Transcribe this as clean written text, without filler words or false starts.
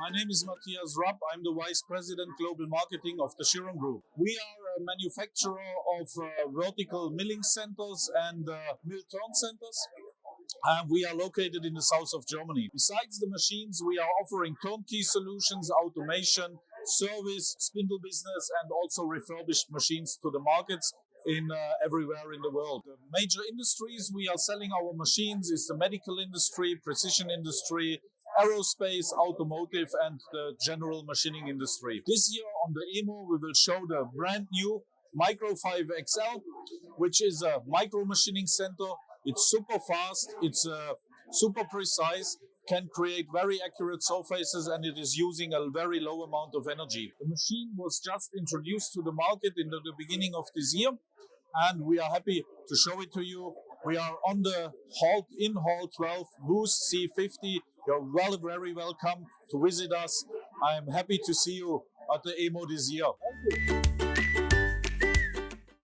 My name is Matthias Rapp. I'm the Vice President Global Marketing of the Chiron Group. We are a manufacturer of vertical milling centers and mill turn centers. We are located in the south of Germany. Besides the machines, we are offering turnkey solutions, automation, service, spindle business, and also refurbished machines to the markets in everywhere in the world. The major industries we are selling our machines is the medical industry, precision industry, aerospace, automotive, and the general machining industry. This year on the EMO, we will show the brand new Micro 5 XL, which is a micro machining center. It's super fast, it's super precise, can create very accurate surfaces, and it is using a very low amount of energy. The machine was just introduced to the market in the beginning of this year, and we are happy to show it to you. We are on the hall, in Hall 12, booth C50. You're very welcome to visit us. I am happy to see you at the EMO this year. Thank you.